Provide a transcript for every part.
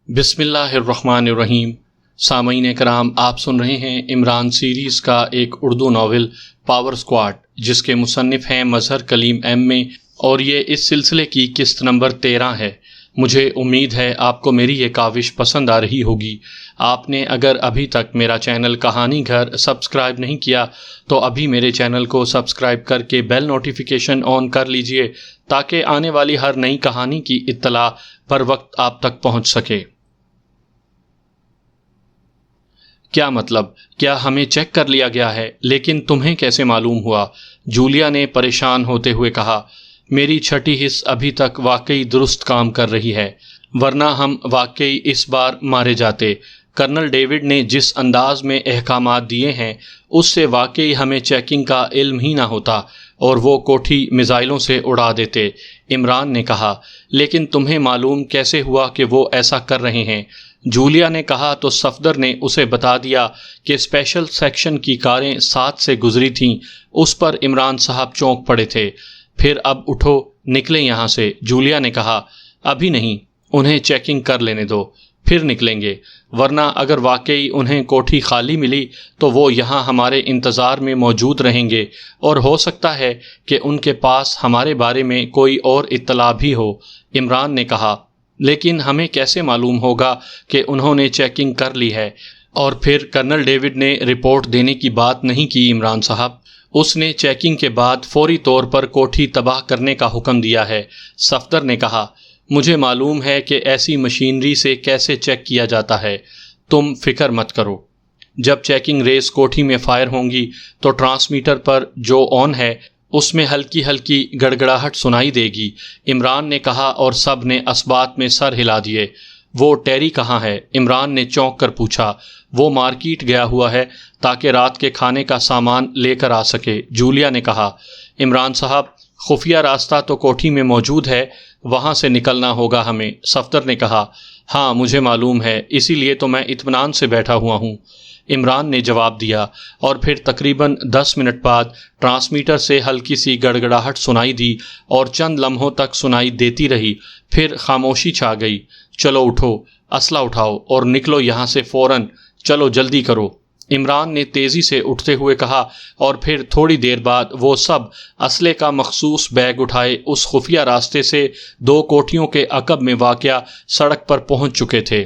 بسم اللہ الرحمن الرحیم۔ سامعین کرام، آپ سن رہے ہیں عمران سیریز کا ایک اردو ناول پاور اسکواڈ، جس کے مصنف ہیں مظہر کلیم ایم اے، اور یہ اس سلسلے کی قسط نمبر 13 ہے۔ مجھے امید ہے آپ کو میری یہ کاوش پسند آ رہی ہوگی۔ آپ نے اگر ابھی تک میرا چینل کہانی گھر سبسکرائب نہیں کیا تو ابھی میرے چینل کو سبسکرائب کر کے بیل نوٹیفیکیشن آن کر لیجئے تاکہ آنے والی ہر نئی کہانی کی اطلاع پر وقت آپ تک پہنچ سکے۔ کیا مطلب؟ کیا ہمیں چیک کر لیا گیا ہے؟ لیکن تمہیں کیسے معلوم ہوا؟ جولیا نے پریشان ہوتے ہوئے کہا۔ میری چھٹی حص ابھی تک واقعی درست کام کر رہی ہے، ورنہ ہم واقعی اس بار مارے جاتے۔ کرنل ڈیوڈ نے جس انداز میں احکامات دیے ہیں اس سے واقعی ہمیں چیکنگ کا علم ہی نہ ہوتا اور وہ کوٹھی میزائلوں سے اڑا دیتے، عمران نے کہا۔ لیکن تمہیں معلوم کیسے ہوا کہ وہ ایسا کر رہے ہیں؟ جولیا نے کہا تو صفدر نے اسے بتا دیا کہ اسپیشل سیکشن کی کاریں ساتھ سے گزری تھیں۔ اس پر عمران صاحب چونک پڑے تھے۔ پھر اب اٹھو، نکلیں یہاں سے، جولیا نے کہا۔ ابھی نہیں، انہیں چیکنگ کر لینے دو، پھر نکلیں گے، ورنہ اگر واقعی انہیں کوٹھی خالی ملی تو وہ یہاں ہمارے انتظار میں موجود رہیں گے، اور ہو سکتا ہے کہ ان کے پاس ہمارے بارے میں کوئی اور اطلاع بھی ہو، عمران نے کہا۔ لیکن ہمیں کیسے معلوم ہوگا کہ انہوں نے چیکنگ کر لی ہے؟ اور پھر کرنل ڈیوڈ نے رپورٹ دینے کی بات نہیں کی عمران صاحب، اس نے چیکنگ کے بعد فوری طور پر کوٹھی تباہ کرنے کا حکم دیا ہے، صفدر نے کہا۔ مجھے معلوم ہے کہ ایسی مشینری سے کیسے چیک کیا جاتا ہے، تم فکر مت کرو۔ جب چیکنگ ریز کوٹھی میں فائر ہوں گی تو ٹرانسمیٹر پر جو آن ہے اس میں ہلکی ہلکی گڑگڑاہٹ سنائی دے گی، عمران نے کہا، اور سب نے اثبات میں سر ہلا دیے۔ وہ ٹیری کہاں ہے؟ عمران نے چونک کر پوچھا۔ وہ مارکیٹ گیا ہوا ہے تاکہ رات کے کھانے کا سامان لے کر آ سکے، جولیا نے کہا۔ عمران صاحب، خفیہ راستہ تو کوٹھی میں موجود ہے، وہاں سے نکلنا ہوگا ہمیں، صفدر نے کہا۔ ہاں مجھے معلوم ہے، اسی لیے تو میں اطمینان سے بیٹھا ہوا ہوں، عمران نے جواب دیا، اور پھر تقریباً 10 منٹ بعد ٹرانسمیٹر سے ہلکی سی گڑگڑاہٹ سنائی دی اور چند لمحوں تک سنائی دیتی رہی، پھر خاموشی چھا گئی۔ چلو اٹھو، اسلحہ اٹھاؤ اور نکلو یہاں سے فوراً، چلو جلدی کرو، عمران نے تیزی سے اٹھتے ہوئے کہا، اور پھر تھوڑی دیر بعد وہ سب اسلحے کا مخصوص بیگ اٹھائے اس خفیہ راستے سے 2 کوٹھیوں کے عقب میں واقع سڑک پر پہنچ چکے تھے۔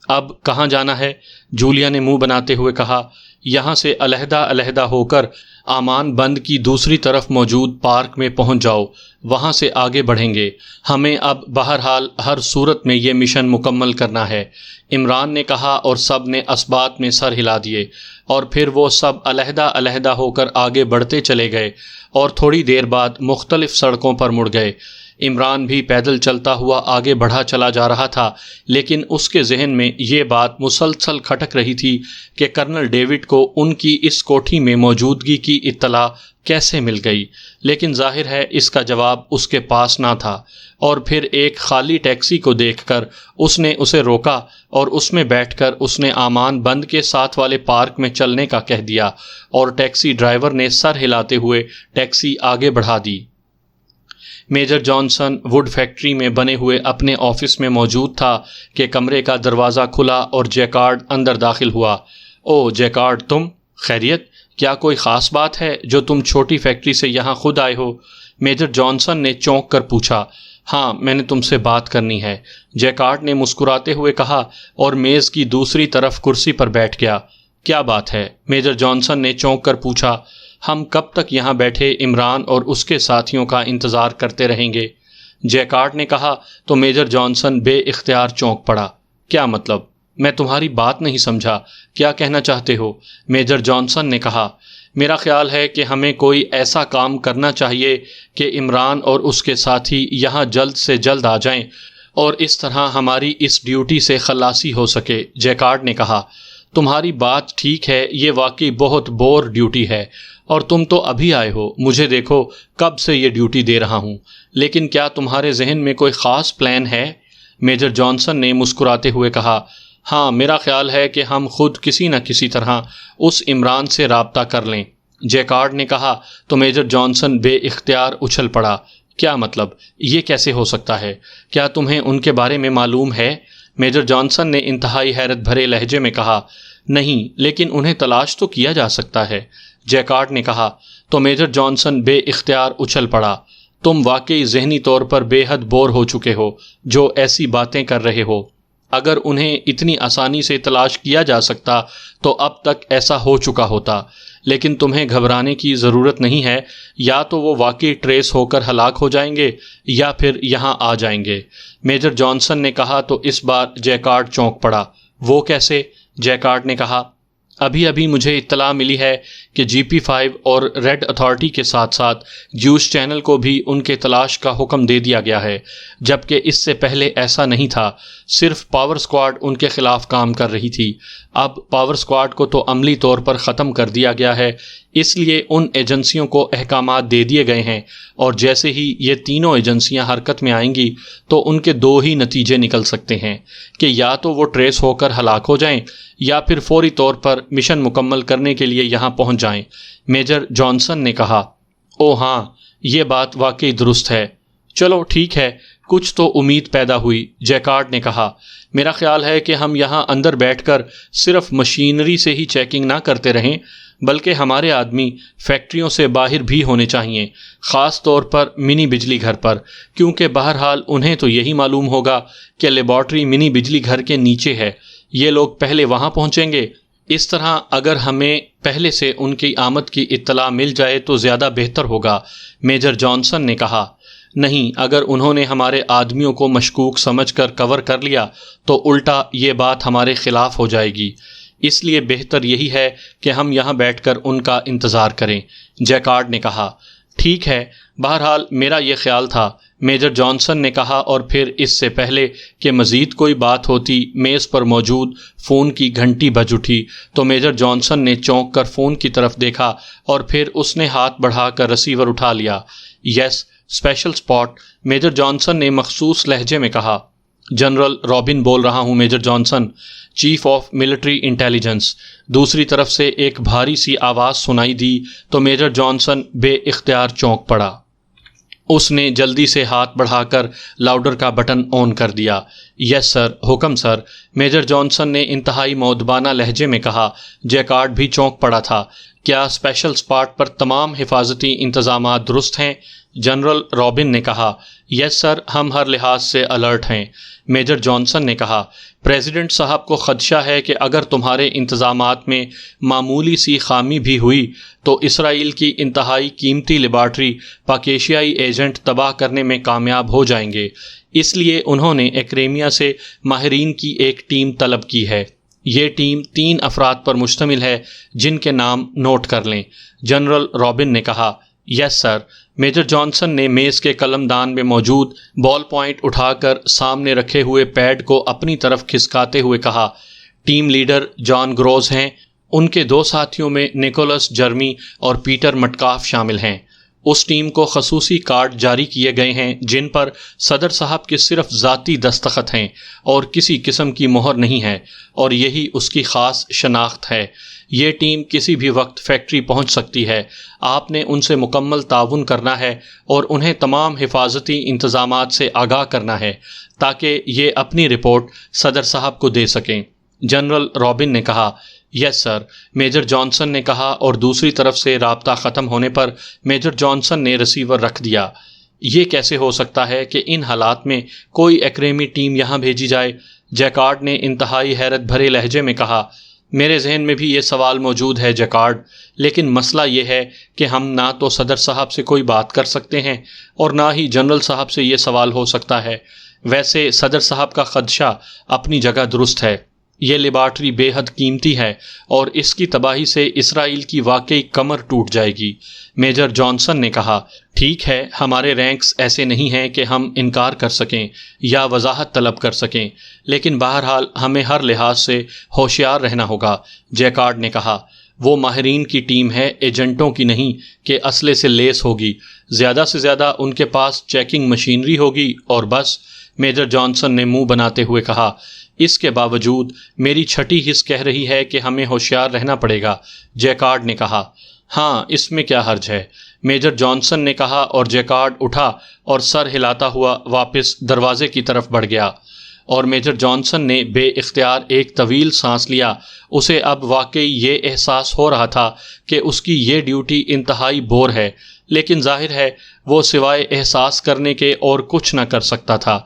اب کہاں جانا ہے؟ جولیا نے منہ بناتے ہوئے کہا۔ یہاں سے علیحدہ علیحدہ ہو کر امان بند کی دوسری طرف موجود پارک میں پہنچ جاؤ، وہاں سے آگے بڑھیں گے۔ ہمیں اب بہرحال ہر صورت میں یہ مشن مکمل کرنا ہے، عمران نے کہا، اور سب نے اثبات میں سر ہلا دیے، اور پھر وہ سب علیحدہ علیحدہ ہو کر آگے بڑھتے چلے گئے اور تھوڑی دیر بعد مختلف سڑکوں پر مڑ گئے۔ عمران بھی پیدل چلتا ہوا آگے بڑھا چلا جا رہا تھا، لیکن اس کے ذہن میں یہ بات مسلسل کھٹک رہی تھی کہ کرنل ڈیوڈ کو ان کی اس کوٹھی میں موجودگی کی اطلاع کیسے مل گئی، لیکن ظاہر ہے اس کا جواب اس کے پاس نہ تھا۔ اور پھر ایک خالی ٹیکسی کو دیکھ کر اس نے اسے روکا اور اس میں بیٹھ کر اس نے امان بند کے ساتھ والے پارک میں چلنے کا کہہ دیا، اور ٹیکسی ڈرائیور نے سر ہلاتے ہوئے ٹیکسی آگے بڑھا دی۔ میجر جانسن ووڈ فیکٹری میں بنے ہوئے اپنے آفس میں موجود تھا کہ کمرے کا دروازہ کھلا اور جیکارڈ اندر داخل ہوا۔ او جیکارڈ، تم؟ خیریت؟ کیا کوئی خاص بات ہے جو تم چھوٹی فیکٹری سے یہاں خود آئے ہو؟ میجر جانسن نے چونک کر پوچھا۔ ہاں، میں نے تم سے بات کرنی ہے، جیکارڈ نے مسکراتے ہوئے کہا، اور میز کی دوسری طرف کرسی پر بیٹھ گیا۔ کیا بات ہے؟ میجر جانسن نے چونک کر پوچھا۔ ہم کب تک یہاں بیٹھے عمران اور اس کے ساتھیوں کا انتظار کرتے رہیں گے؟ جیکارڈ نے کہا تو میجر جانسن بے اختیار چونک پڑا۔ کیا مطلب؟ میں تمہاری بات نہیں سمجھا، کیا کہنا چاہتے ہو؟ میجر جانسن نے کہا۔ میرا خیال ہے کہ ہمیں کوئی ایسا کام کرنا چاہیے کہ عمران اور اس کے ساتھی یہاں جلد سے جلد آ جائیں اور اس طرح ہماری اس ڈیوٹی سے خلاصی ہو سکے، جیکارڈ نے کہا۔ تمہاری بات ٹھیک ہے، یہ واقعی بہت بور ڈیوٹی ہے، اور تم تو ابھی آئے ہو، مجھے دیکھو کب سے یہ ڈیوٹی دے رہا ہوں، لیکن کیا تمہارے ذہن میں کوئی خاص پلان ہے؟ میجر جانسن نے مسکراتے ہوئے کہا۔ ہاں، میرا خیال ہے کہ ہم خود کسی نہ کسی طرح اس عمران سے رابطہ کر لیں، جیکارڈ نے کہا تو میجر جانسن بے اختیار اچھل پڑا۔ کیا مطلب؟ یہ کیسے ہو سکتا ہے؟ کیا تمہیں ان کے بارے میں معلوم ہے؟ میجر جانسن نے انتہائی حیرت بھرے لہجے میں کہا، نہیں، لیکن انہیں تلاش تو کیا جا سکتا ہے، جیکارڈ نے کہا۔ تو میجر جانسن بے اختیار اچھل پڑا۔ تم واقعی ذہنی طور پر بے حد بور ہو چکے ہو جو ایسی باتیں کر رہے ہو۔ اگر انہیں اتنی آسانی سے تلاش کیا جا سکتا تو اب تک ایسا ہو چکا ہوتا، لیکن تمہیں گھبرانے کی ضرورت نہیں ہے۔ یا تو وہ واقعی ٹریس ہو کر ہلاک ہو جائیں گے یا پھر یہاں آ جائیں گے، میجر جانسن نے کہا۔ تو اس بار جیکارڈ چونک پڑا۔ وہ کیسے؟ جیکارڈ نے کہا، ابھی مجھے اطلاع ملی ہے کہ GP5 اور ریڈ اتھارٹی کے ساتھ ساتھ جیوش چینل کو بھی ان کے تلاش کا حکم دے دیا گیا ہے، جبکہ اس سے پہلے ایسا نہیں تھا، صرف پاور سکواڈ ان کے خلاف کام کر رہی تھی۔ اب پاور سکواڈ کو تو عملی طور پر ختم کر دیا گیا ہے، اس لیے ان ایجنسیوں کو احکامات دے دیے گئے ہیں، اور جیسے ہی یہ تینوں ایجنسیاں حرکت میں آئیں گی تو ان کے دو ہی نتیجے نکل سکتے ہیں کہ یا تو وہ ٹریس ہو کر ہلاک ہو جائیں یا پھر فوری طور پر مشن مکمل کرنے کے لیے یہاں پہنچ جائیں۔ میجر جانسن نے کہا، او ہاں، یہ بات واقعی درست ہے۔ چلو ٹھیک ہے، کچھ تو امید پیدا ہوئی، جیکارڈ نے کہا۔ میرا خیال ہے کہ ہم یہاں اندر بیٹھ کر صرف مشینری سے ہی چیکنگ نہ کرتے رہیں، بلکہ ہمارے آدمی فیکٹریوں سے باہر بھی ہونے چاہیے، خاص طور پر منی بجلی گھر پر، کیونکہ بہرحال انہیں تو یہی معلوم ہوگا کہ لیبارٹری منی بجلی گھر کے نیچے ہے۔ یہ لوگ پہلے وہاں پہنچیں گے۔ اس طرح اگر ہمیں پہلے سے ان کی آمد کی اطلاع مل جائے تو زیادہ بہتر ہوگا، میجر جانسن نے کہا۔ نہیں، اگر انہوں نے ہمارے آدمیوں کو مشکوک سمجھ کر کور کر لیا تو الٹا یہ بات ہمارے خلاف ہو جائے گی، اس لیے بہتر یہی ہے کہ ہم یہاں بیٹھ کر ان کا انتظار کریں، جیکارڈ نے کہا۔ ٹھیک ہے، بہرحال میرا یہ خیال تھا، میجر جانسن نے کہا، اور پھر اس سے پہلے کہ مزید کوئی بات ہوتی میز پر موجود فون کی گھنٹی بج اٹھی تو میجر جانسن نے چونک کر فون کی طرف دیکھا اور پھر اس نے ہاتھ بڑھا کر ریسیور اٹھا لیا۔ یس، اسپیشل اسپاٹ، میجر جانسن نے مخصوص لہجے میں کہا۔ جنرل رابن بول رہا ہوں، major Johnson, chief of military intelligence. دوسری طرف سے ایک بھاری سی آواز سنائی دی تو میجر جانسن بے اختیار چونک پڑا۔ اس نے جلدی سے ہاتھ بڑھا کر لاؤڈر کا بٹن آن کر دیا۔ یس سر، حکم سر، میجر جانسن نے انتہائی مؤدبانہ لہجے میں کہا۔ جیکارڈ بھی چونک پڑا تھا۔ کیا اسپیشل اسپاٹ پر تمام حفاظتی انتظامات درست ہیں؟ جنرل رابن نے کہا۔ یس سر، ہم ہر لحاظ سے الرٹ ہیں، میجر جانسن نے کہا۔ پریزیڈنٹ صاحب کو خدشہ ہے کہ اگر تمہارے انتظامات میں معمولی سی خامی بھی ہوئی تو اسرائیل کی انتہائی قیمتی لیبارٹری پاکیشیائی ایجنٹ تباہ کرنے میں کامیاب ہو جائیں گے، اس لیے انہوں نے ایکریمیا سے ماہرین کی ایک ٹیم طلب کی ہے۔ یہ ٹیم 3 افراد پر مشتمل ہے جن کے نام نوٹ کر لیں، جنرل رابن نے کہا۔ یس سر، میجر جانسن نے میز کے قلم دان میں موجود بال پوائنٹ اٹھا کر سامنے رکھے ہوئے پیڈ کو اپنی طرف کھسکاتے ہوئے کہا۔ ٹیم لیڈر جان گروز ہیں، ان کے 2 ساتھیوں میں نیکولس جرمی اور پیٹر مٹکاف شامل ہیں۔ اس ٹیم کو خصوصی کارڈ جاری کیے گئے ہیں جن پر صدر صاحب کے صرف ذاتی دستخط ہیں اور کسی قسم کی مہر نہیں ہے، اور یہی اس کی خاص شناخت ہے۔ یہ ٹیم کسی بھی وقت فیکٹری پہنچ سکتی ہے۔ آپ نے ان سے مکمل تعاون کرنا ہے اور انہیں تمام حفاظتی انتظامات سے آگاہ کرنا ہے تاکہ یہ اپنی رپورٹ صدر صاحب کو دے سکیں، جنرل رابن نے کہا۔ یس سر، میجر جانسن نے کہا، اور دوسری طرف سے رابطہ ختم ہونے پر میجر جانسن نے ریسیور رکھ دیا۔ یہ کیسے ہو سکتا ہے کہ ان حالات میں کوئی ایکریمی ٹیم یہاں بھیجی جائے؟ جیکارڈ نے انتہائی حیرت بھرے لہجے میں کہا۔ میرے ذہن میں بھی یہ سوال موجود ہے جیکارڈ، لیکن مسئلہ یہ ہے کہ ہم نہ تو صدر صاحب سے کوئی بات کر سکتے ہیں اور نہ ہی جنرل صاحب سے یہ سوال ہو سکتا ہے۔ ویسے صدر صاحب کا خدشہ اپنی جگہ درست ہے، یہ لیبارٹری بے حد قیمتی ہے اور اس کی تباہی سے اسرائیل کی واقعی کمر ٹوٹ جائے گی، میجر جانسن نے کہا۔ ٹھیک ہے، ہمارے رینکس ایسے نہیں ہیں کہ ہم انکار کر سکیں یا وضاحت طلب کر سکیں، لیکن بہرحال ہمیں ہر لحاظ سے ہوشیار رہنا ہوگا، جیکارڈ نے کہا۔ وہ ماہرین کی ٹیم ہے، ایجنٹوں کی نہیں کہ اسلحے سے لیس ہوگی۔ زیادہ سے زیادہ ان کے پاس چیکنگ مشینری ہوگی اور بس، میجر جانسن نے منہ بناتے ہوئے کہا۔ اس کے باوجود میری چھٹی حس کہہ رہی ہے کہ ہمیں ہوشیار رہنا پڑے گا، جیکارڈ نے کہا۔ ہاں، اس میں کیا حرج ہے، میجر جانسن نے کہا، اور جیکارڈ اٹھا اور سر ہلاتا ہوا واپس دروازے کی طرف بڑھ گیا۔ اور میجر جانسن نے بے اختیار ایک طویل سانس لیا۔ اسے اب واقعی یہ احساس ہو رہا تھا کہ اس کی یہ ڈیوٹی انتہائی بور ہے، لیکن ظاہر ہے وہ سوائے احساس کرنے کے اور کچھ نہ کر سکتا تھا۔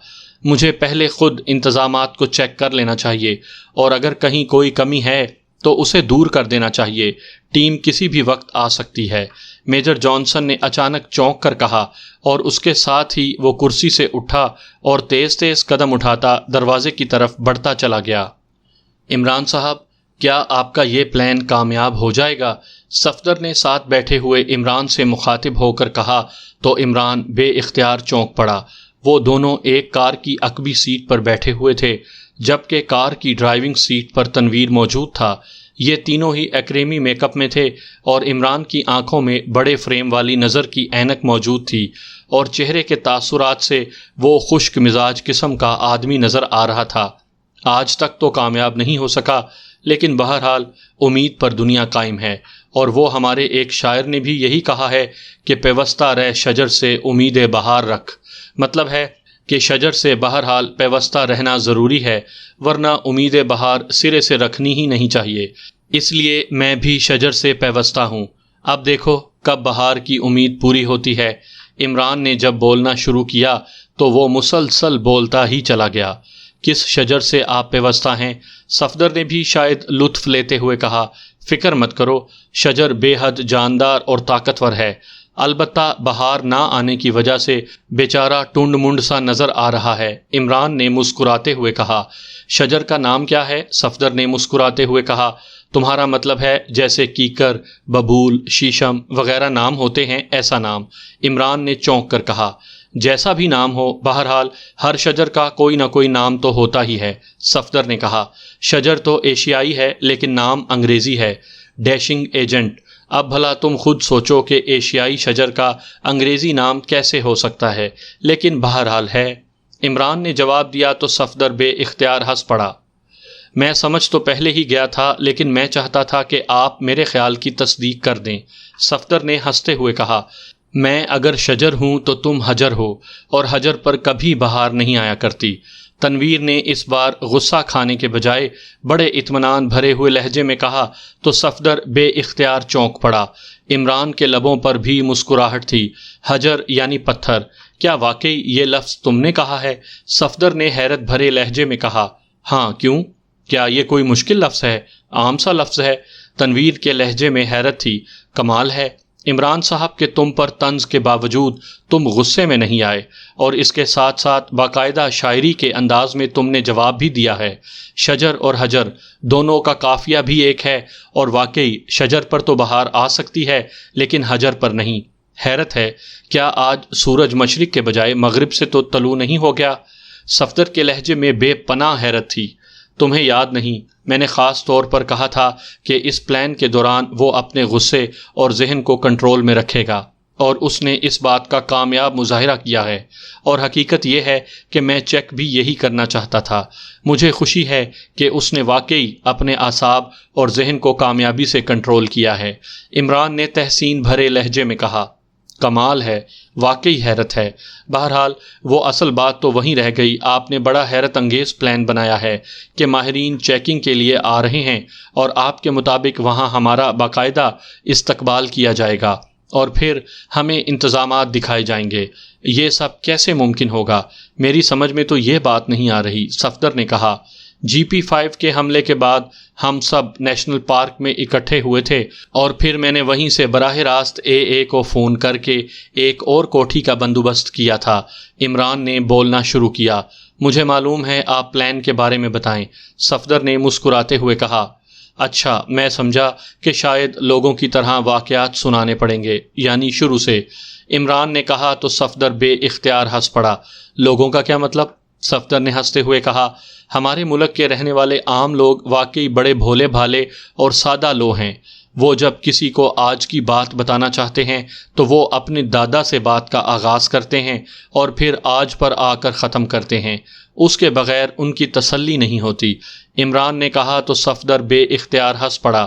مجھے پہلے خود انتظامات کو چیک کر لینا چاہیے، اور اگر کہیں کوئی کمی ہے تو اسے دور کر دینا چاہیے۔ ٹیم کسی بھی وقت آ سکتی ہے، میجر جانسن نے اچانک چونک کر کہا، اور اس کے ساتھ ہی وہ کرسی سے اٹھا اور تیز تیز قدم اٹھاتا دروازے کی طرف بڑھتا چلا گیا۔ عمران صاحب، کیا آپ کا یہ پلان کامیاب ہو جائے گا؟ صفدر نے ساتھ بیٹھے ہوئے عمران سے مخاطب ہو کر کہا تو عمران بے اختیار چونک پڑا۔ وہ دونوں ایک کار کی عقبی سیٹ پر بیٹھے ہوئے تھے، جبکہ کار کی ڈرائیونگ سیٹ پر تنویر موجود تھا۔ یہ تینوں ہی ایکریمی میک اپ میں تھے، اور عمران کی آنکھوں میں بڑے فریم والی نظر کی اینک موجود تھی، اور چہرے کے تاثرات سے وہ خشک مزاج قسم کا آدمی نظر آ رہا تھا۔ آج تک تو کامیاب نہیں ہو سکا، لیکن بہرحال امید پر دنیا قائم ہے، اور وہ ہمارے ایک شاعر نے بھی یہی کہا ہے کہ پیوستہ رہ شجر سے امید بہار رکھ۔ مطلب ہے کہ شجر سے بہرحال پیوستہ رہنا ضروری ہے، ورنہ امید بہار سرے سے رکھنی ہی نہیں چاہیے۔ اس لیے میں بھی شجر سے پیوستہ ہوں۔ اب دیکھو کب بہار کی امید پوری ہوتی ہے۔ عمران نے جب بولنا شروع کیا تو وہ مسلسل بولتا ہی چلا گیا۔ کس شجر سے آپ پیوستہ ہیں؟ صفدر نے بھی شاید لطف لیتے ہوئے کہا۔ فکر مت کرو، شجر بے حد جاندار اور طاقتور ہے، البتہ بہار نہ آنے کی وجہ سے بیچارہ ٹنڈ منڈ سا نظر آ رہا ہے، عمران نے مسکراتے ہوئے کہا۔ شجر کا نام کیا ہے؟ صفدر نے مسکراتے ہوئے کہا۔ تمہارا مطلب ہے جیسے کیکر، ببول، شیشم وغیرہ نام ہوتے ہیں، ایسا نام؟ عمران نے چونک کر کہا۔ جیسا بھی نام ہو، بہرحال ہر شجر کا کوئی نہ کوئی نام تو ہوتا ہی ہے، صفدر نے کہا۔ شجر تو ایشیائی ہے، لیکن نام انگریزی ہے، ڈیشنگ ایجنٹ۔ اب بھلا تم خود سوچو کہ ایشیائی شجر کا انگریزی نام کیسے ہو سکتا ہے، لیکن بہرحال ہے۔ عمران نے جواب دیا تو صفدر بے اختیار ہنس پڑا۔ میں سمجھ تو پہلے ہی گیا تھا، لیکن میں چاہتا تھا کہ آپ میرے خیال کی تصدیق کر دیں، صفدر نے ہنستے ہوئے کہا۔ میں اگر شجر ہوں تو تم حجر ہو، اور حجر پر کبھی بہار نہیں آیا کرتی۔ تنویر نے اس بار غصہ کھانے کے بجائے بڑے اطمینان بھرے ہوئے لہجے میں کہا تو صفدر بے اختیار چونک پڑا۔ عمران کے لبوں پر بھی مسکراہٹ تھی۔ حجر یعنی پتھر، کیا واقعی یہ لفظ تم نے کہا ہے؟ صفدر نے حیرت بھرے لہجے میں کہا۔ ہاں، کیوں؟ کیا یہ کوئی مشکل لفظ ہے؟ عام سا لفظ ہے۔ تنویر کے لہجے میں حیرت تھی۔ کمال ہے عمران صاحب کہ تم پر طنز کے باوجود تم غصے میں نہیں آئے، اور اس کے ساتھ ساتھ باقاعدہ شاعری کے انداز میں تم نے جواب بھی دیا ہے۔ شجر اور حجر دونوں کا قافیہ بھی ایک ہے، اور واقعی شجر پر تو بہار آ سکتی ہے لیکن حجر پر نہیں۔ حیرت ہے، کیا آج سورج مشرق کے بجائے مغرب سے تو طلوع نہیں ہو گیا؟ صفدر کے لہجے میں بے پناہ حیرت تھی۔ تمہیں یاد نہیں، میں نے خاص طور پر کہا تھا کہ اس پلان کے دوران وہ اپنے غصے اور ذہن کو کنٹرول میں رکھے گا، اور اس نے اس بات کا کامیاب مظاہرہ کیا ہے، اور حقیقت یہ ہے کہ میں چیک بھی یہی کرنا چاہتا تھا۔ مجھے خوشی ہے کہ اس نے واقعی اپنے اعصاب اور ذہن کو کامیابی سے کنٹرول کیا ہے، عمران نے تحسین بھرے لہجے میں کہا۔ کمال ہے، واقعی حیرت ہے۔ بہرحال وہ اصل بات تو وہیں رہ گئی، آپ نے بڑا حیرت انگیز پلان بنایا ہے کہ ماہرین چیکنگ کے لیے آ رہے ہیں، اور آپ کے مطابق وہاں ہمارا باقاعدہ استقبال کیا جائے گا، اور پھر ہمیں انتظامات دکھائے جائیں گے۔ یہ سب کیسے ممکن ہوگا؟ میری سمجھ میں تو یہ بات نہیں آ رہی، صفدر نے کہا۔ GP5 کے حملے کے بعد ہم سب نیشنل پارک میں اکٹھے ہوئے تھے، اور پھر میں نے وہیں سے براہ راست AA کو فون کر کے ایک اور کوٹھی کا بندوبست کیا تھا۔ عمران نے بولنا شروع کیا۔ مجھے معلوم ہے، آپ پلان کے بارے میں بتائیں، صفدر نے مسکراتے ہوئے کہا۔ اچھا، میں سمجھا کہ شاید لوگوں کی طرح واقعات سنانے پڑیں گے، یعنی شروع سے، عمران نے کہا تو صفدر بے اختیار ہنس پڑا۔ لوگوں کا کیا مطلب؟ صفدر نے ہنستے ہوئے کہا۔ ہمارے ملک کے رہنے والے عام لوگ واقعی بڑے بھولے بھالے اور سادہ لوگ ہیں۔ وہ جب کسی کو آج کی بات بتانا چاہتے ہیں تو وہ اپنے دادا سے بات کا آغاز کرتے ہیں اور پھر آج پر آ کر ختم کرتے ہیں، اس کے بغیر ان کی تسلی نہیں ہوتی، عمران نے کہا تو صفدر بے اختیار ہنس پڑا۔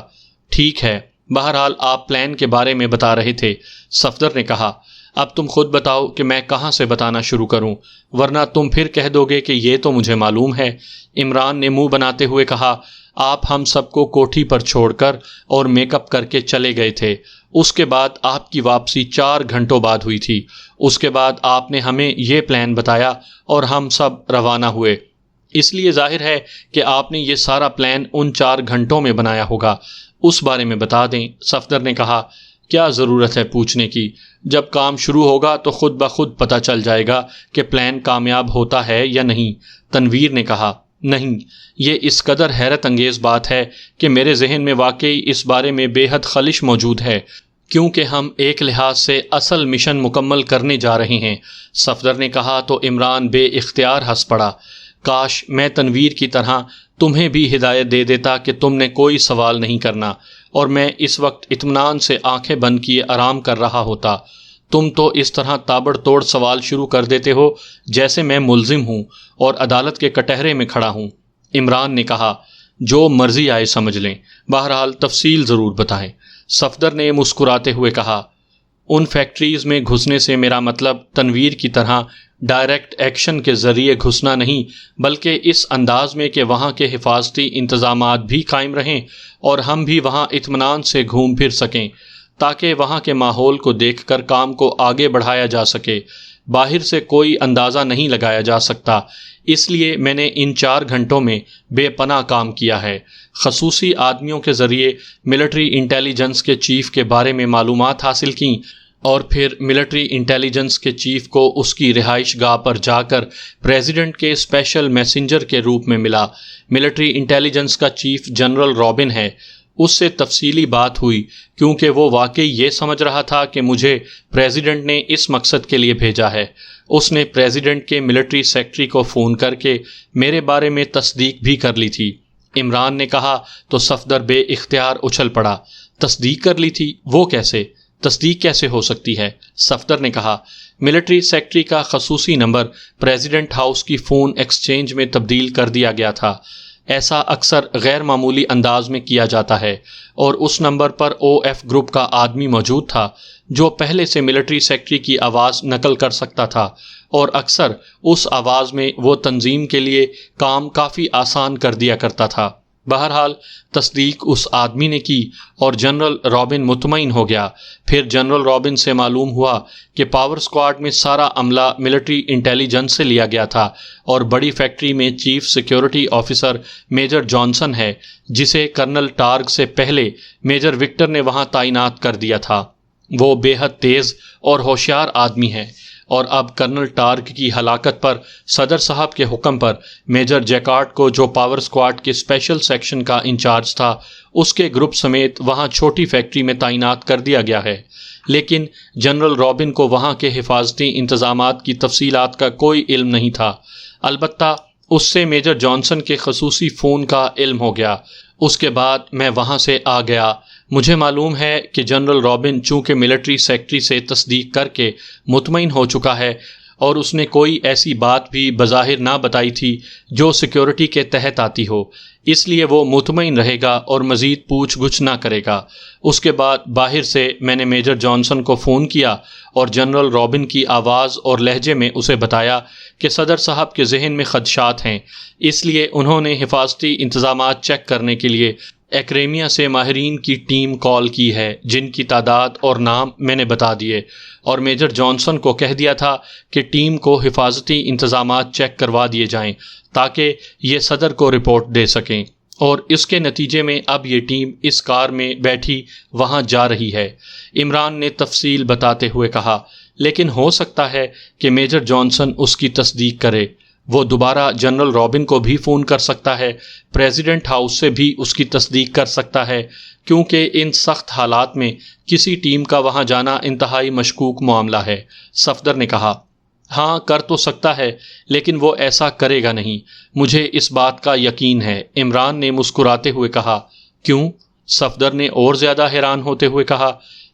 ٹھیک ہے، بہرحال آپ پلان کے بارے میں بتا رہے تھے، صفدر نے کہا۔ اب تم خود بتاؤ کہ میں کہاں سے بتانا شروع کروں، ورنہ تم پھر کہہ دو گے کہ یہ تو مجھے معلوم ہے۔ عمران نے منہ بناتے ہوئے کہا، آپ ہم سب کو کوٹھی پر چھوڑ کر اور میک اپ کر کے چلے گئے تھے۔ اس کے بعد آپ کی واپسی 4 گھنٹوں بعد ہوئی تھی۔ اس کے بعد آپ نے ہمیں یہ پلان بتایا اور ہم سب روانہ ہوئے۔ اس لیے ظاہر ہے کہ آپ نے یہ سارا پلان ان 4 گھنٹوں میں بنایا ہوگا۔ اس بارے میں بتا دیں۔ صفدر نے کہا، کیا ضرورت ہے پوچھنے کی؟ جب کام شروع ہوگا تو خود بخود پتہ چل جائے گا کہ پلان کامیاب ہوتا ہے یا نہیں۔ تنویر نے کہا، نہیں، یہ اس قدر حیرت انگیز بات ہے کہ میرے ذہن میں واقعی اس بارے میں بے حد خلش موجود ہے، کیونکہ ہم ایک لحاظ سے اصل مشن مکمل کرنے جا رہے ہیں۔ صفدر نے کہا تو عمران بے اختیار ہنس پڑا۔ کاش میں تنویر کی طرح تمہیں بھی ہدایت دے دیتا کہ تم نے کوئی سوال نہیں کرنا اور میں اس وقت اطمینان سے آنکھیں بند کیے آرام کر رہا ہوتا۔ تم تو اس طرح تابڑ توڑ سوال شروع کر دیتے ہو جیسے میں ملزم ہوں اور عدالت کے کٹہرے میں کھڑا ہوں۔ عمران نے کہا، جو مرضی آئے سمجھ لیں، بہرحال تفصیل ضرور بتائیں۔ صفدر نے مسکراتے ہوئے کہا، ان فیکٹریز میں گھسنے سے میرا مطلب تنویر کی طرح ڈائریکٹ ایکشن کے ذریعے گھسنا نہیں، بلکہ اس انداز میں کہ وہاں کے حفاظتی انتظامات بھی قائم رہیں اور ہم بھی وہاں اطمینان سے گھوم پھر سکیں، تاکہ وہاں کے ماحول کو دیکھ کر کام کو آگے بڑھایا جا سکے۔ باہر سے کوئی اندازہ نہیں لگایا جا سکتا، اس لیے میں نے ان 4 گھنٹوں میں بے پناہ کام کیا ہے۔ خصوصی آدمیوں کے ذریعے ملٹری انٹیلیجنس کے چیف کے بارے میں معلومات حاصل کیں اور پھر ملٹری انٹیلیجنس کے چیف کو اس کی رہائش گاہ پر جا کر پریزیڈنٹ کے اسپیشل میسنجر کے روپ میں ملا۔ ملٹری انٹیلیجنس کا چیف جنرل رابن ہے۔ اس سے تفصیلی بات ہوئی کیونکہ وہ واقعی یہ سمجھ رہا تھا کہ مجھے پریزیڈنٹ نے اس مقصد کے لیے بھیجا ہے۔ اس نے پریزیڈنٹ کے ملٹری سیکرٹری کو فون کر کے میرے بارے میں تصدیق بھی کر لی تھی۔ عمران نے کہا تو صفدر بے اختیار اچھل پڑا۔ تصدیق کر لی تھی؟ وہ کیسے؟ تصدیق کیسے ہو سکتی ہے؟ صفدر نے کہا، ملٹری سیکرٹری کا خصوصی نمبر پریزیڈنٹ ہاؤس کی فون ایکسچینج میں تبدیل کر دیا گیا تھا۔ ایسا اکثر غیر معمولی انداز میں کیا جاتا ہے، اور اس نمبر پر OF گروپ کا آدمی موجود تھا جو پہلے سے ملٹری سیکرٹری کی آواز نقل کر سکتا تھا، اور اکثر اس آواز میں وہ تنظیم کے لیے کام کافی آسان کر دیا کرتا تھا۔ بہرحال تصدیق اس آدمی نے کی اور جنرل رابن مطمئن ہو گیا۔ پھر جنرل رابن سے معلوم ہوا کہ پاور اسکواڈ میں سارا عملہ ملٹری انٹیلیجنس سے لیا گیا تھا، اور بڑی فیکٹری میں chief security officer major Johnson ہے، جسے کرنل ٹارگ سے پہلے میجر وکٹر نے وہاں تعینات کر دیا تھا۔ وہ بے حد تیز اور ہوشیار آدمی ہے، اور اب کرنل ٹارگ کی ہلاکت پر صدر صاحب کے حکم پر میجر جیکارڈ کو، جو پاور اسکواڈ کے اسپیشل سیکشن کا انچارج تھا، اس کے گروپ سمیت وہاں چھوٹی فیکٹری میں تعینات کر دیا گیا ہے۔ لیکن جنرل رابن کو وہاں کے حفاظتی انتظامات کی تفصیلات کا کوئی علم نہیں تھا۔ البتہ اس سے میجر جانسن کے خصوصی فون کا علم ہو گیا۔ اس کے بعد میں وہاں سے آ گیا۔ مجھے معلوم ہے کہ جنرل رابن چونکہ ملٹری سیکرٹری سے تصدیق کر کے مطمئن ہو چکا ہے، اور اس نے کوئی ایسی بات بھی بظاہر نہ بتائی تھی جو سیکیورٹی کے تحت آتی ہو، اس لیے وہ مطمئن رہے گا اور مزید پوچھ گچھ نہ کرے گا۔ اس کے بعد باہر سے میں نے میجر جانسن کو فون کیا اور جنرل رابن کی آواز اور لہجے میں اسے بتایا کہ صدر صاحب کے ذہن میں خدشات ہیں، اس لیے انہوں نے حفاظتی انتظامات چیک کرنے کے لیے ایکریمیا سے ماہرین کی ٹیم کال کی ہے، جن کی تعداد اور نام میں نے بتا دیے، اور میجر جانسن کو کہہ دیا تھا کہ ٹیم کو حفاظتی انتظامات چیک کروا دیے جائیں تاکہ یہ صدر کو رپورٹ دے سکیں، اور اس کے نتیجے میں اب یہ ٹیم اس کار میں بیٹھی وہاں جا رہی ہے۔ عمران نے تفصیل بتاتے ہوئے کہا، لیکن ہو سکتا ہے کہ میجر جانسن اس کی تصدیق کرے۔ وہ دوبارہ جنرل رابن کو بھی فون کر سکتا ہے، پریزیڈنٹ ہاؤس سے بھی اس کی تصدیق کر سکتا ہے، کیونکہ ان سخت حالات میں کسی ٹیم کا وہاں جانا انتہائی مشکوک معاملہ ہے۔ صفدر نے کہا، ہاں کر تو سکتا ہے، لیکن وہ ایسا کرے گا نہیں، مجھے اس بات کا یقین ہے۔ عمران نے مسکراتے ہوئے کہا، کیوں؟ صفدر نے اور زیادہ حیران ہوتے ہوئے کہا،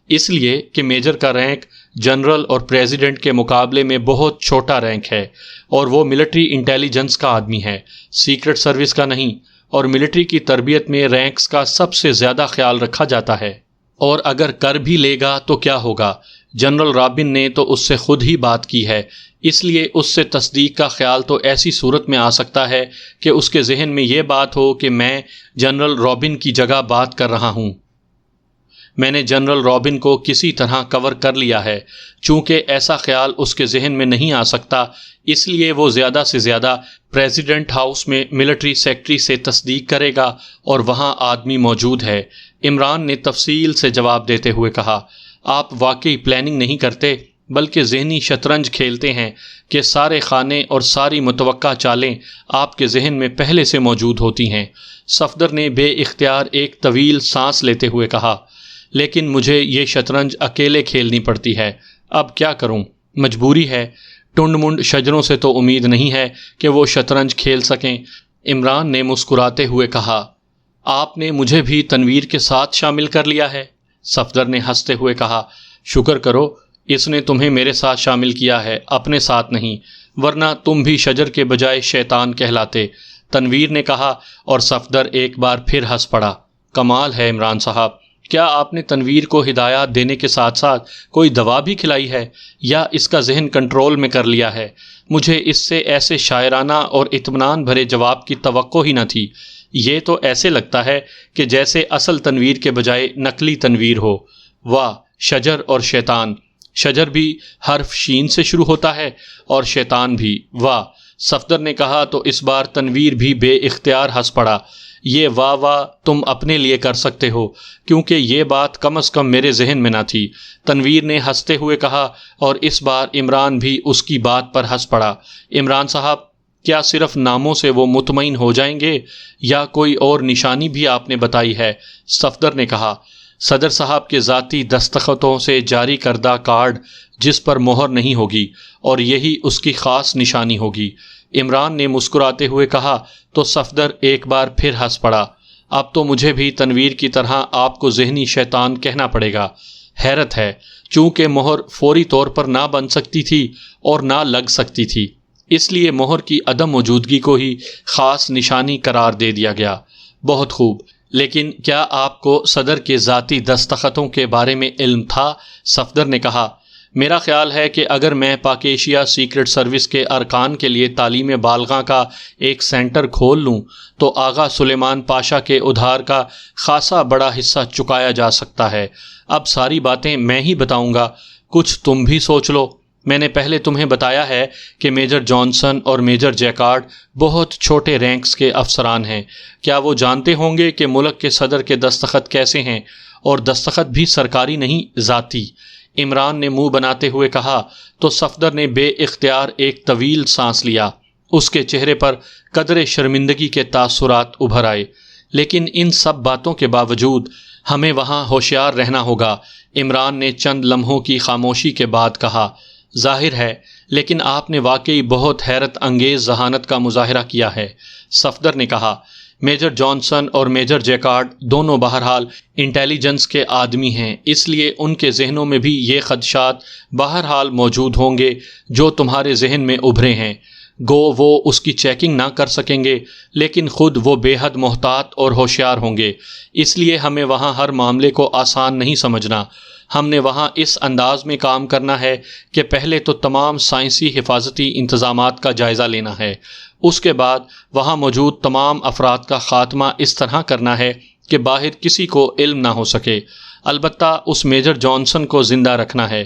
اس لیے کہ میجر کا رینک جنرل اور پریزیڈنٹ کے مقابلے میں بہت چھوٹا رینک ہے، اور وہ ملٹری انٹیلیجنس کا آدمی ہے، سیکرٹ سروس کا نہیں، اور ملٹری کی تربیت میں رینکس کا سب سے زیادہ خیال رکھا جاتا ہے۔ اور اگر کر بھی لے گا تو کیا ہوگا؟ جنرل رابن نے تو اس سے خود ہی بات کی ہے، اس لیے اس سے تصدیق کا خیال تو ایسی صورت میں آ سکتا ہے کہ اس کے ذہن میں یہ بات ہو کہ میں جنرل رابن کی جگہ بات کر رہا ہوں۔ میں نے جنرل رابن کو کسی طرح کور کر لیا ہے۔ چونکہ ایسا خیال اس کے ذہن میں نہیں آ سکتا، اس لیے وہ زیادہ سے زیادہ پریزیڈنٹ ہاؤس میں ملٹری سیکرٹری سے تصدیق کرے گا اور وہاں آدمی موجود ہے۔ عمران نے تفصیل سے جواب دیتے ہوئے کہا، آپ واقعی پلاننگ نہیں کرتے بلکہ ذہنی شطرنج کھیلتے ہیں کہ سارے خانے اور ساری متوقع چالیں آپ کے ذہن میں پہلے سے موجود ہوتی ہیں۔ صفدر نے بے اختیار ایک طویل سانس لیتے ہوئے کہا، لیکن مجھے یہ شطرنج اکیلے کھیلنی پڑتی ہے، اب کیا کروں؟ مجبوری ہے، ٹنڈ منڈ شجروں سے تو امید نہیں ہے کہ وہ شطرنج کھیل سکیں۔ عمران نے مسکراتے ہوئے کہا، آپ نے مجھے بھی تنویر کے ساتھ شامل کر لیا ہے؟ صفدر نے ہنستے ہوئے کہا، شکر کرو اس نے تمہیں میرے ساتھ شامل کیا ہے، اپنے ساتھ نہیں، ورنہ تم بھی شجر کے بجائے شیطان کہلاتے، تنویر نے کہا، اور صفدر ایک بار پھر ہنس پڑا۔ کمال ہے عمران صاحب، کیا آپ نے تنویر کو ہدایات دینے کے ساتھ ساتھ کوئی دوا بھی کھلائی ہے یا اس کا ذہن کنٹرول میں کر لیا ہے؟ مجھے اس سے ایسے شاعرانہ اور اطمینان بھرے جواب کی توقع ہی نہ تھی۔ یہ تو ایسے لگتا ہے کہ جیسے اصل تنویر کے بجائے نقلی تنویر ہو۔ واہ، شجر اور شیطان، شجر بھی حرف شین سے شروع ہوتا ہے اور شیطان بھی، واہ۔ صفدر نے کہا تو اس بار تنویر بھی بے اختیار ہنس پڑا۔ یہ واہ واہ تم اپنے لیے کر سکتے ہو، کیونکہ یہ بات کم از کم میرے ذہن میں نہ تھی، تنویر نے ہنستے ہوئے کہا، اور اس بار عمران بھی اس کی بات پر ہنس پڑا۔ عمران صاحب، کیا صرف ناموں سے وہ مطمئن ہو جائیں گے یا کوئی اور نشانی بھی آپ نے بتائی ہے؟ صفدر نے کہا، صدر صاحب کے ذاتی دستخطوں سے جاری کردہ کارڈ جس پر مہر نہیں ہوگی، اور یہی اس کی خاص نشانی ہوگی۔ عمران نے مسکراتے ہوئے کہا تو صفدر ایک بار پھر ہنس پڑا۔ اب تو مجھے بھی تنویر کی طرح آپ کو ذہنی شیطان کہنا پڑے گا۔ حیرت ہے، چونکہ مہر فوری طور پر نہ بن سکتی تھی اور نہ لگ سکتی تھی، اس لیے مہر کی عدم موجودگی کو ہی خاص نشانی قرار دے دیا گیا۔ بہت خوب، لیکن کیا آپ کو صدر کے ذاتی دستخطوں کے بارے میں علم تھا؟ صفدر نے کہا، میرا خیال ہے کہ اگر میں پاک ایشیا سیکرٹ سروس کے ارکان کے لیے تعلیم بالغاں کا ایک سینٹر کھول لوں تو آغا سلیمان پاشا کے ادھار کا خاصا بڑا حصہ چکایا جا سکتا ہے۔ اب ساری باتیں میں ہی بتاؤں گا، کچھ تم بھی سوچ لو۔ میں نے پہلے تمہیں بتایا ہے کہ میجر جانسن اور میجر جیکارڈ بہت چھوٹے رینکس کے افسران ہیں۔ کیا وہ جانتے ہوں گے کہ ملک کے صدر کے دستخط کیسے ہیں، اور دستخط بھی سرکاری نہیں، ذاتی؟ عمران نے منہ بناتے ہوئے کہا تو صفدر نے بے اختیار ایک طویل سانس لیا۔ اس کے چہرے پر قدر شرمندگی کے تاثرات ابھر آئے۔ لیکن ان سب باتوں کے باوجود ہمیں وہاں ہوشیار رہنا ہوگا، عمران نے چند لمحوں کی خاموشی کے بعد کہا۔ ظاہر ہے، لیکن آپ نے واقعی بہت حیرت انگیز ذہانت کا مظاہرہ کیا ہے، صفدر نے کہا۔ میجر جانسن اور میجر جیکارڈ دونوں بہرحال انٹیلیجنس کے آدمی ہیں، اس لیے ان کے ذہنوں میں بھی یہ خدشات بہرحال موجود ہوں گے جو تمہارے ذہن میں ابھرے ہیں۔ گو وہ اس کی چیکنگ نہ کر سکیں گے، لیکن خود وہ بے حد محتاط اور ہوشیار ہوں گے۔ اس لیے ہمیں وہاں ہر معاملے کو آسان نہیں سمجھنا۔ ہم نے وہاں اس انداز میں کام کرنا ہے کہ پہلے تو تمام سائنسی حفاظتی انتظامات کا جائزہ لینا ہے، اس کے بعد وہاں موجود تمام افراد کا خاتمہ اس طرح کرنا ہے کہ باہر کسی کو علم نہ ہو سکے۔ البتہ اس میجر جانسن کو زندہ رکھنا ہے،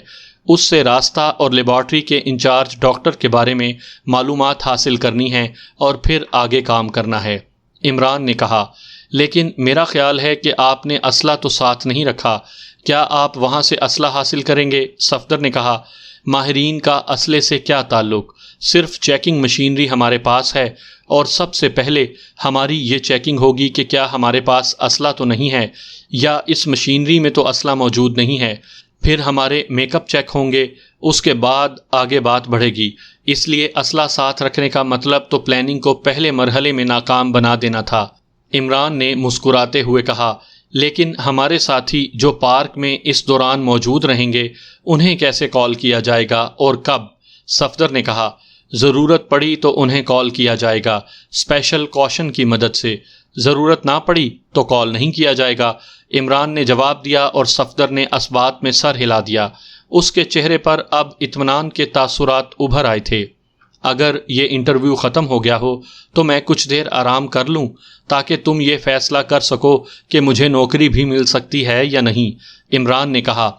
اس سے راستہ اور لیبارٹری کے انچارج ڈاکٹر کے بارے میں معلومات حاصل کرنی ہیں اور پھر آگے کام کرنا ہے۔ عمران نے کہا، لیکن میرا خیال ہے کہ آپ نے اسلحہ تو ساتھ نہیں رکھا، کیا آپ وہاں سے اسلحہ حاصل کریں گے؟ صفدر نے کہا، ماہرین کا اسلحے سے کیا تعلق، صرف چیکنگ مشینری ہمارے پاس ہے، اور سب سے پہلے ہماری یہ چیکنگ ہوگی کہ کیا ہمارے پاس اسلحہ تو نہیں ہے، یا اس مشینری میں تو اسلحہ موجود نہیں ہے۔ پھر ہمارے میک اپ چیک ہوں گے، اس کے بعد آگے بات بڑھے گی۔ اس لیے اسلحہ ساتھ رکھنے کا مطلب تو پلاننگ کو پہلے مرحلے میں ناکام بنا دینا تھا۔ عمران نے مسکراتے ہوئے کہا، لیکن ہمارے ساتھی جو پارک میں اس دوران موجود رہیں گے، انہیں کیسے کال کیا جائے گا اور کب؟ صفدر نے کہا، ضرورت پڑی تو انہیں کال کیا جائے گا، اسپیشل کوشن کی مدد سے۔ ضرورت نہ پڑی تو کال نہیں کیا جائے گا، عمران نے جواب دیا، اور صفدر نے اس بات میں سر ہلا دیا۔ اس کے چہرے پر اب اطمینان کے تاثرات ابھر آئے تھے۔ اگر یہ انٹرویو ختم ہو گیا ہو تو میں کچھ دیر آرام کر لوں تاکہ تم یہ فیصلہ کر سکو کہ مجھے نوکری بھی مل سکتی ہے یا نہیں، عمران نے کہا۔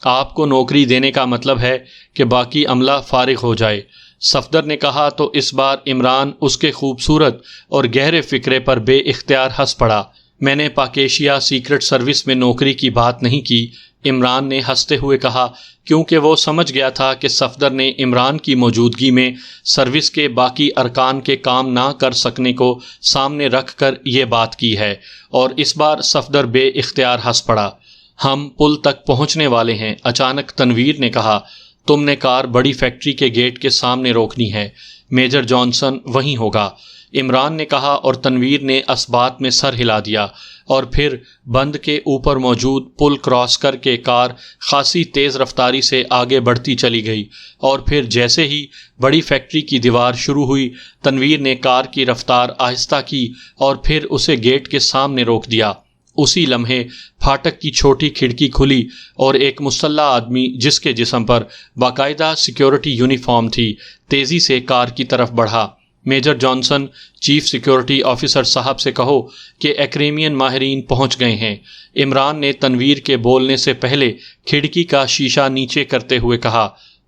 آپ کو نوکری دینے کا مطلب ہے کہ باقی عملہ فارغ ہو جائے، صفدر نے کہا تو اس بار عمران اس کے خوبصورت اور گہرے فکرے پر بے اختیار ہنس پڑا۔ میں نے پاکیشیا سیکرٹ سروس میں نوکری کی بات نہیں کی، عمران نے ہنستے ہوئے کہا، کیونکہ وہ سمجھ گیا تھا کہ صفدر نے عمران کی موجودگی میں سروس کے باقی ارکان کے کام نہ کر سکنے کو سامنے رکھ کر یہ بات کی ہے، اور اس بار صفدر بے اختیار ہنس پڑا۔ ہم پل تک پہنچنے والے ہیں، اچانک تنویر نے کہا۔ تم نے کار بڑی فیکٹری کے گیٹ کے سامنے روکنی ہے، میجر جانسن وہیں ہوگا، عمران نے کہا، اور تنویر نے اسبات میں سر ہلا دیا، اور پھر بند کے اوپر موجود پل کراس کر کے کار خاصی تیز رفتاری سے آگے بڑھتی چلی گئی، اور پھر جیسے ہی بڑی فیکٹری کی دیوار شروع ہوئی، تنویر نے کار کی رفتار آہستہ کی اور پھر اسے گیٹ کے سامنے روک دیا۔ اسی لمحے پھاٹک کی چھوٹی کھڑکی کھلی اور ایک مسلح آدمی جس کے جسم پر باقاعدہ سیکیورٹی یونیفارم تھی تیزی سے کار کی طرف بڑھا۔ Major Johnson, chief security officer صاحب سے کہو کہ ایکریمین ماہرین پہنچ گئے ہیں، عمران نے تنویر کے بولنے سے پہلے کھڑکی کا شیشہ نیچے کرتے ہوئے کہا۔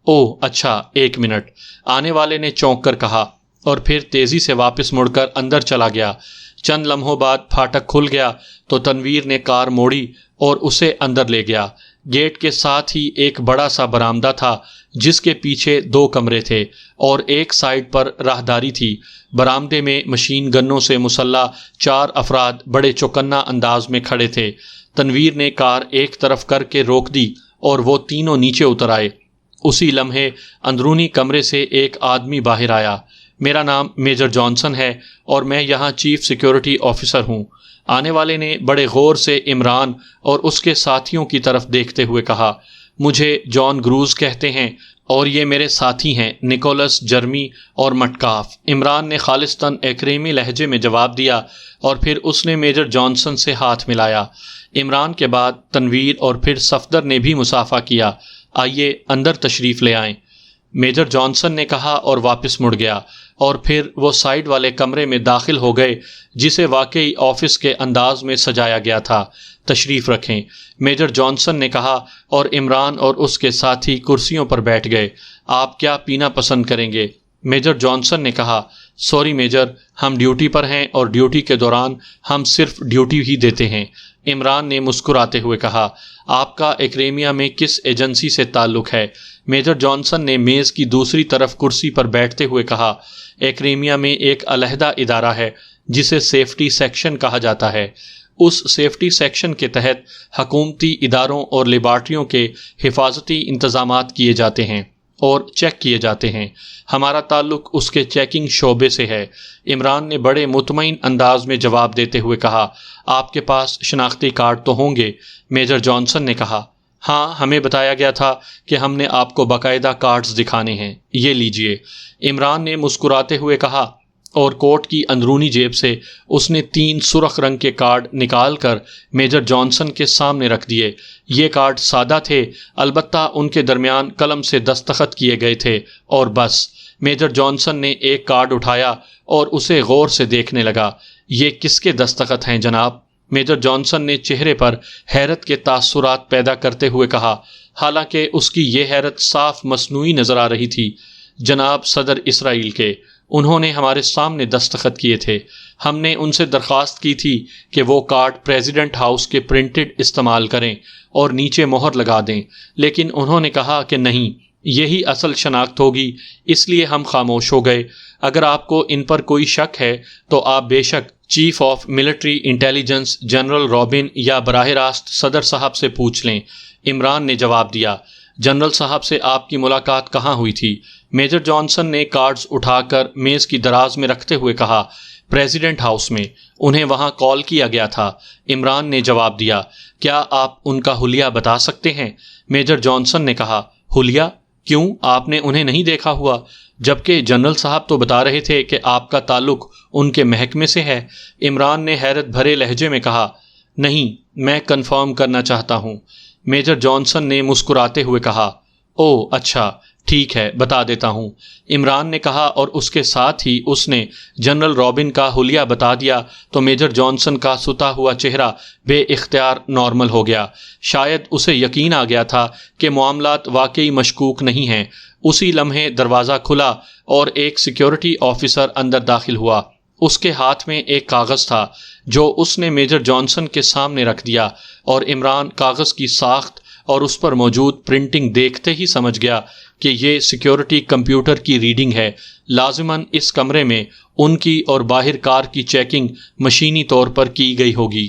اوہ اچھا، ایک منٹ، آنے والے نے چونک کر کہا، اور پھر تیزی سے واپس مڑ کر اندر چلا گیا۔ چند لمحوں بعد پھاٹک کھل گیا تو تنویر نے کار موڑی اور اسے اندر لے گیا۔ گیٹ کے ساتھ ہی ایک بڑا سا برآمدہ تھا جس کے پیچھے 2 کمرے تھے اور ایک سائڈ پر راہداری تھی۔ برآمدے میں مشین گنوں سے مسلح 4 افراد بڑے چوکنا انداز میں کھڑے تھے۔ تنویر نے کار ایک طرف کر کے روک دی اور وہ تینوں نیچے اتر آئے۔ اسی لمحے اندرونی کمرے سے ایک آدمی باہر آیا۔ میرا نام میجر جانسن ہے اور میں یہاں چیف سیکیورٹی آفیسر ہوں۔ آنے والے نے بڑے غور سے عمران اور اس کے ساتھیوں کی طرف دیکھتے ہوئے کہا، مجھے جان گروز کہتے ہیں اور یہ میرے ساتھی ہیں نکولس، جرمی اور مٹکاف۔ عمران نے خالصتاً ایکریمی لہجے میں جواب دیا اور پھر اس نے میجر جانسن سے ہاتھ ملایا۔ عمران کے بعد تنویر اور پھر صفدر نے بھی مصافحہ کیا۔ آئیے اندر تشریف لے آئیں، میجر جانسن نے کہا اور واپس مڑ گیا، اور پھر وہ سائیڈ والے کمرے میں داخل ہو گئے جسے واقعی آفس کے انداز میں سجایا گیا تھا۔ تشریف رکھیں، میجر جانسن نے کہا، اور عمران اور اس کے ساتھی کرسیوں پر بیٹھ گئے۔ آپ کیا پینا پسند کریں گے؟ میجر جانسن نے کہا، سوری میجر، ہم ڈیوٹی پر ہیں اور ڈیوٹی کے دوران ہم صرف ڈیوٹی ہی دیتے ہیں۔ عمران نے مسکراتے ہوئے کہا، آپ کا ایکریمیا میں کس ایجنسی سے تعلق ہے؟ میجر جانسن نے میز کی دوسری طرف کرسی پر بیٹھتے ہوئے کہا، ایکریمیا میں ایک علیحدہ ادارہ ہے جسے سیفٹی سیکشن کہا جاتا ہے۔ اس سیفٹی سیکشن کے تحت حکومتی اداروں اور لیبارٹریوں کے حفاظتی انتظامات کیے جاتے ہیں اور چیک کیے جاتے ہیں۔ ہمارا تعلق اس کے چیکنگ شعبے سے ہے۔ عمران نے بڑے مطمئن انداز میں جواب دیتے ہوئے کہا، آپ کے پاس شناختی کارڈ تو ہوں گے؟ میجر جانسن نے کہا، ہاں، ہمیں بتایا گیا تھا کہ ہم نے آپ کو باقاعدہ کارڈز دکھانے ہیں، یہ لیجئے۔ عمران نے مسکراتے ہوئے کہا، اور کوٹ کی اندرونی جیب سے اس نے 3 سرخ رنگ کے کارڈ نکال کر میجر جانسن کے سامنے رکھ دیے۔ یہ کارڈ سادہ تھے، البتہ ان کے درمیان قلم سے دستخط کیے گئے تھے، اور بس۔ میجر جانسن نے ایک کارڈ اٹھایا اور اسے غور سے دیکھنے لگا۔ یہ کس کے دستخط ہیں جناب؟ میجر جانسن نے چہرے پر حیرت کے تاثرات پیدا کرتے ہوئے کہا، حالانکہ اس کی یہ حیرت صاف مصنوعی نظر آ رہی تھی۔ جناب صدر اسرائیل کے، انہوں نے ہمارے سامنے دستخط کیے تھے۔ ہم نے ان سے درخواست کی تھی کہ وہ کارڈ پریزیڈنٹ ہاؤس کے پرنٹڈ استعمال کریں اور نیچے مہر لگا دیں، لیکن انہوں نے کہا کہ نہیں، یہی اصل شناخت ہوگی، اس لیے ہم خاموش ہو گئے۔ اگر آپ کو ان پر کوئی شک ہے تو آپ بے شک chief of military intelligence general robin یا براہ راست صدر صاحب سے پوچھ لیں۔ عمران نے جواب دیا، جنرل صاحب سے آپ کی ملاقات کہاں ہوئی تھی؟ میجر جانسن نے کارڈز اٹھا کر میز کی دراز میں رکھتے ہوئے کہا، پریزیڈنٹ ہاؤس میں، انہیں وہاں کال کیا گیا تھا۔ عمران نے جواب دیا، کیا آپ ان کا حلیہ بتا سکتے ہیں؟ میجر جانسن نے کہا، حلیہ؟ کیوں، آپ نے انہیں نہیں دیکھا ہوا؟ جبکہ جنرل صاحب تو بتا رہے تھے کہ آپ کا تعلق ان کے محکمے سے ہے۔ عمران نے حیرت بھرے لہجے میں کہا، نہیں، میں کنفرم کرنا چاہتا ہوں۔ میجر جانسن نے مسکراتے ہوئے کہا، او اچھا ٹھیک ہے، بتا دیتا ہوں، عمران نے کہا، اور اس کے ساتھ ہی اس نے جنرل رابن کا حلیہ بتا دیا تو میجر جانسن کا ستا ہوا چہرہ بے اختیار نارمل ہو گیا۔ شاید اسے یقین آ گیا تھا کہ معاملات واقعی مشکوک نہیں ہیں۔ اسی لمحے دروازہ کھلا اور ایک سیکیورٹی آفیسر اندر داخل ہوا۔ اس کے ہاتھ میں ایک کاغذ تھا جو اس نے میجر جانسن کے سامنے رکھ دیا، اور عمران کاغذ کی ساخت اور اس پر موجود پرنٹنگ دیکھتے ہی سمجھ گیا کہ یہ سیکیورٹی کمپیوٹر کی ریڈنگ ہے۔ لازماً اس کمرے میں ان کی اور باہر کار کی چیکنگ مشینی طور پر کی گئی ہوگی۔